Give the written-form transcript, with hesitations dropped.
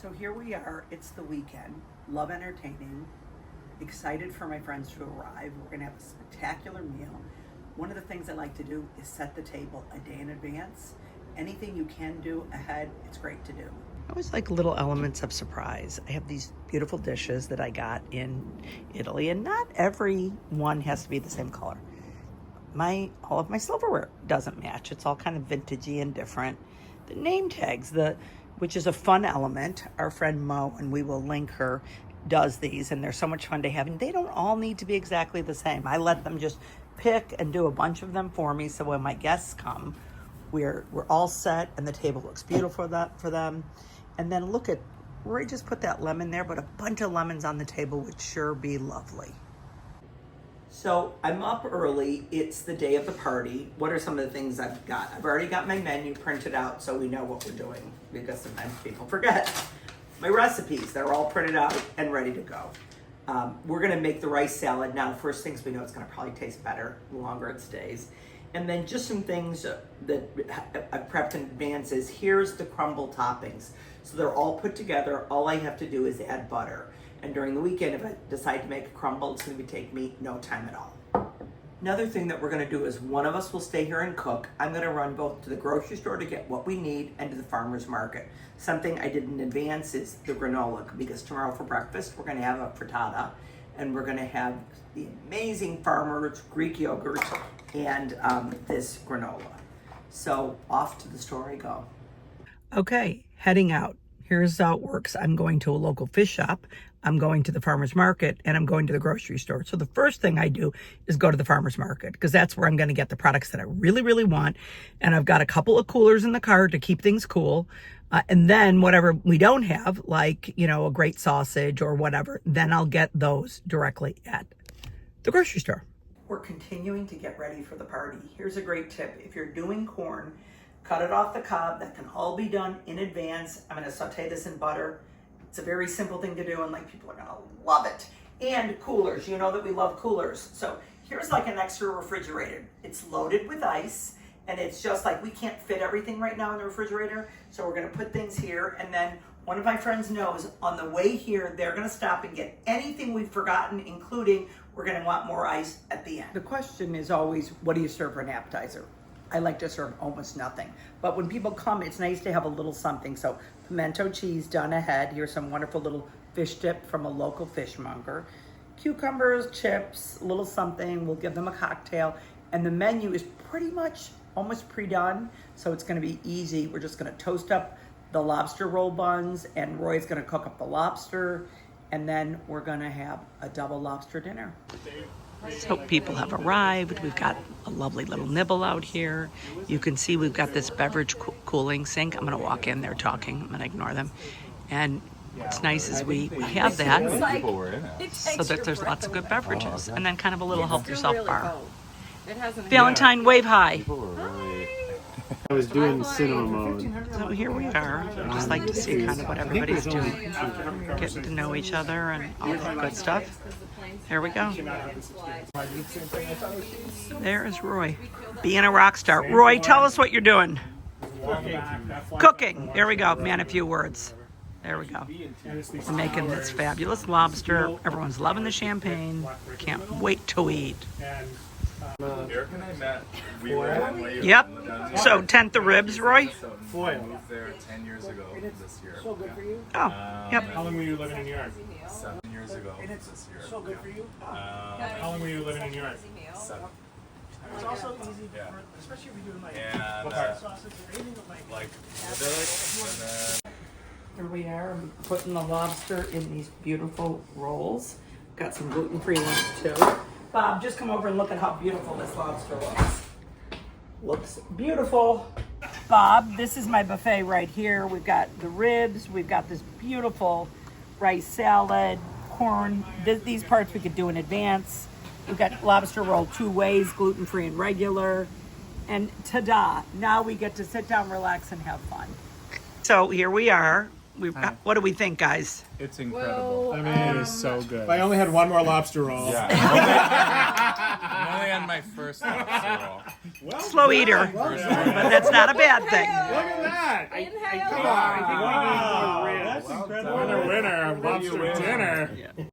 So here we are, it's the weekend, love entertaining, excited for my friends to arrive. We're gonna have a spectacular meal. One of the things I like to do is set the table a day in advance. Anything you can do ahead, it's great to do. I always like little elements of surprise. I have these beautiful dishes that I got in Italy, and not every one has to be the same color. All of my silverware doesn't match. It's all kind of vintagey and different. The name tags, which is a fun element. Our friend Mo, and we will link her, does these, and they're so much fun to have. And they don't all need to be exactly the same. I let them just pick and do a bunch of them for me, so when my guests come, we're all set, and the table looks beautiful for them. And then look at, Roy just put that lemon there, but a bunch of lemons on the table would sure be lovely. So I'm up early. It's the day of the party. What are some of the things I've got? I've already got my menu printed out so we know what we're doing, because sometimes people forget. My recipes, they're all printed out and ready to go. We're gonna make the rice salad now. First things we know, it's gonna probably taste better the longer it stays. And then just some things that I've prepped in advance is, here's the crumble toppings. So they're all put together. All I have to do is add butter. And during the weekend, if I decide to make a crumble, it's gonna take me no time at all. Another thing that we're gonna do is one of us will stay here and cook. I'm gonna run both to the grocery store to get what we need and to the farmer's market. Something I did in advance is the granola, because tomorrow for breakfast, we're gonna have a frittata, and we're gonna have the amazing farmer's Greek yogurt and this granola. So off to the store I go. Okay, heading out. Here's how it works. I'm going to a local fish shop, I'm going to the farmer's market, and I'm going to the grocery store. So the first thing I do is go to the farmer's market, because that's where I'm going to get the products that I really, really want. And I've got a couple of coolers in the car to keep things cool. And then whatever we don't have, like, a great sausage or whatever, then I'll get those directly at the grocery store. We're continuing to get ready for the party. Here's a great tip. If you're doing corn, cut it off the cob. That can all be done in advance. I'm gonna saute this in butter. It's a very simple thing to do, and people are gonna love it. And coolers, you know that we love coolers. So here's like an extra refrigerator. It's loaded with ice, and it's just like, we can't fit everything right now in the refrigerator, so we're gonna put things here. And then one of my friends knows on the way here, they're gonna stop and get anything we've forgotten, including we're gonna want more ice at the end. The question is always, what do you serve for an appetizer? I like to serve almost nothing. But when people come, it's nice to have a little something. So pimento cheese done ahead. Here's some wonderful little fish dip from a local fishmonger. Cucumbers, chips, a little something. We'll give them a cocktail. And the menu is pretty much almost pre-done. So it's gonna be easy. We're just gonna toast up the lobster roll buns, and Roy's gonna cook up the lobster. And then we're gonna have a double lobster dinner. So people have arrived. We've got a lovely little nibble out here. You can see we've got this beverage cooling sink. I'm gonna walk in there talking. I'm gonna ignore them. And what's nice is we have that, so that there's lots of good beverages. And then kind of a little help yourself bar. Valentine, wave hi. I was doing cinema mode. So here we are. I just like to see kind of what everybody's doing, getting to know each other and all that good stuff. There we go. There is Roy, being a rock star. Roy, tell us what you're doing. Cooking. There we go. Man, a few words. There we go. We're making this fabulous lobster. Everyone's loving the champagne. Can't wait to eat. Eric and I met. We were in Yep. So, tent the ribs, Roy? Foil. I moved there 10 years ago this year. So good for you. Oh, yep. How long were you living in New York? 7 years ago this year. So good for you. How long were you living in New York? 7. It's also easy, especially if you're doing And sausage or anything like Village, and Here we are, I'm putting the lobster in these beautiful rolls. Got some gluten-free ones too. Bob, just come over and look at how beautiful this lobster looks. Looks beautiful. Bob, this is my buffet right here. We've got the ribs, we've got this beautiful rice salad, corn. These parts we could do in advance. We've got lobster roll 2 ways, gluten-free and regular. And ta-da, now we get to sit down, relax, and have fun. So here we are. What do we think, guys? it's incredible. I mean, it is so good. If I only had one more lobster roll. Yeah. I only had win my first lobster roll. Slow eater, but that's not a bad thing. Look at that! Inhale. Come on, I think we need more Wow, ribs. that's incredible. Winner, winner, lobster dinner. Yeah.